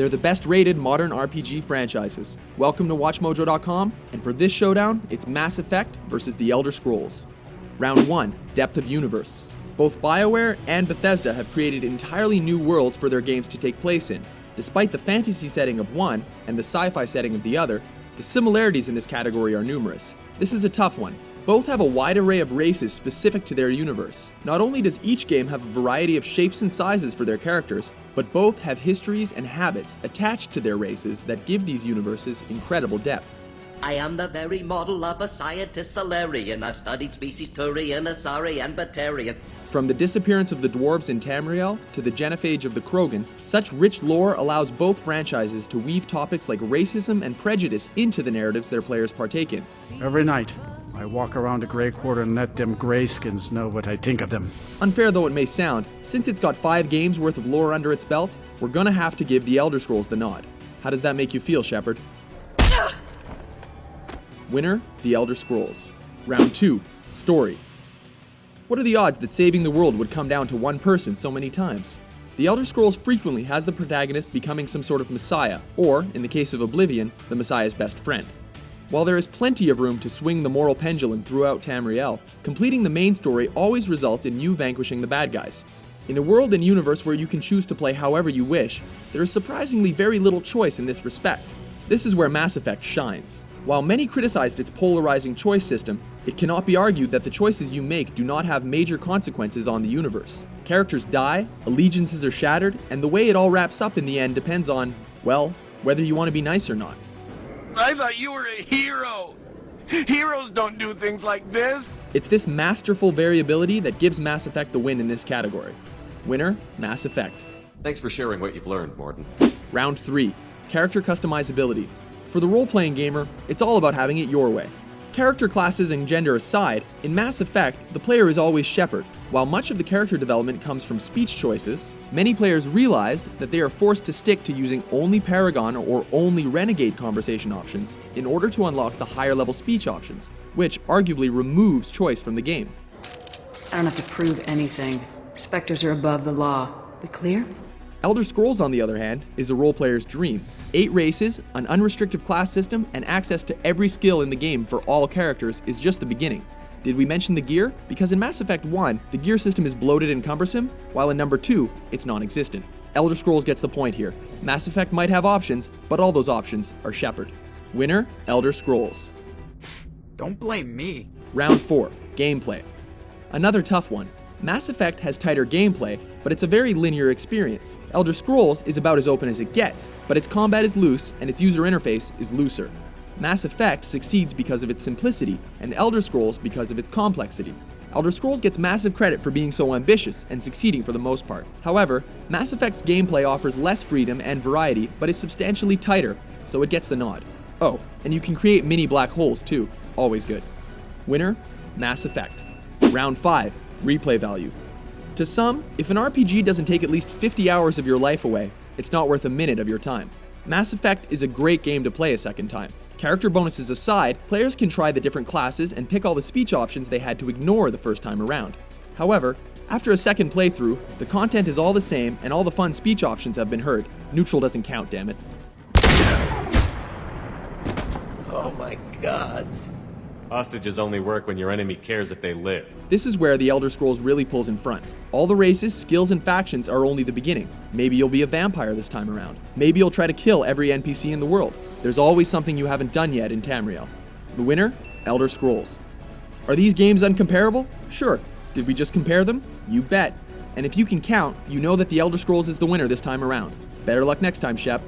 They're the best rated modern RPG franchises. Welcome to WatchMojo.com, and for this showdown, it's Mass Effect versus The Elder Scrolls. Round 1, Depth of Universe. Both BioWare and Bethesda have created entirely new worlds for their games to take place in. Despite the fantasy setting of one and the sci-fi setting of the other, the similarities in this category are numerous. This is a tough one. Both have a wide array of races specific to their universe. Not only does each game have a variety of shapes and sizes for their characters, but both have histories and habits attached to their races that give these universes incredible depth. I am the very model of a scientist Solarian. I've studied species Turian, Asari, and Batarian. From the disappearance of the dwarves in Tamriel to the genophage of the Krogan, such rich lore allows both franchises to weave topics like racism and prejudice into the narratives their players partake in. Every night, I walk around a Grey Quarter and let them Greyskins know what I think of them. Unfair though it may sound, since it's got 5 games worth of lore under its belt, we're gonna have to give The Elder Scrolls the nod. How does that make you feel, Shepard? Winner, The Elder Scrolls. Round 2, Story. What are the odds that saving the world would come down to one person so many times? The Elder Scrolls frequently has the protagonist becoming some sort of messiah, or, in the case of Oblivion, the messiah's best friend. While there is plenty of room to swing the moral pendulum throughout Tamriel, completing the main story always results in you vanquishing the bad guys. In a world and universe where you can choose to play however you wish, there is surprisingly very little choice in this respect. This is where Mass Effect shines. While many criticized its polarizing choice system, it cannot be argued that the choices you make do not have major consequences on the universe. Characters die, allegiances are shattered, and the way it all wraps up in the end depends on, well, whether you want to be nice or not. I thought you were a hero. Heroes don't do things like this. It's this masterful variability that gives Mass Effect the win in this category. Winner, Mass Effect. Thanks for sharing what you've learned, Morton. Round 3, Character Customizability. For the role-playing gamer, it's all about having it your way. Character classes and gender aside, in Mass Effect, the player is always Shepard. While much of the character development comes from speech choices, many players realized that they are forced to stick to using only Paragon or only Renegade conversation options in order to unlock the higher-level speech options, which arguably removes choice from the game. I don't have to prove anything. Spectres are above the law. We clear? Elder Scrolls, on the other hand, is a role-player's dream. 8 races, an unrestricted class system, and access to every skill in the game for all characters is just the beginning. Did we mention the gear? Because in Mass Effect 1, the gear system is bloated and cumbersome, while in number 2, it's non-existent. Elder Scrolls gets the point here. Mass Effect might have options, but all those options are Shepard. Winner, Elder Scrolls. Don't blame me. Round 4, Gameplay. Another tough one. Mass Effect has tighter gameplay, but it's a very linear experience. Elder Scrolls is about as open as it gets, but its combat is loose and its user interface is looser. Mass Effect succeeds because of its simplicity, and Elder Scrolls because of its complexity. Elder Scrolls gets massive credit for being so ambitious and succeeding for the most part. However, Mass Effect's gameplay offers less freedom and variety, but is substantially tighter, so it gets the nod. Oh, and you can create mini black holes too. Always good. Winner, Mass Effect. Round 5, Replay value. To some, if an RPG doesn't take at least 50 hours of your life away, it's not worth a minute of your time. Mass Effect is a great game to play a second time. Character bonuses aside, players can try the different classes and pick all the speech options they had to ignore the first time around. However, after a second playthrough, the content is all the same and all the fun speech options have been heard. Neutral doesn't count, damn it. Oh my gods. Hostages only work when your enemy cares if they live. This is where The Elder Scrolls really pulls in front. All the races, skills, and factions are only the beginning. Maybe you'll be a vampire this time around. Maybe you'll try to kill every NPC in the world. There's always something you haven't done yet in Tamriel. The winner? Elder Scrolls. Are these games uncomparable? Sure. Did we just compare them? You bet. And if you can count, you know that The Elder Scrolls is the winner this time around. Better luck next time, Shep.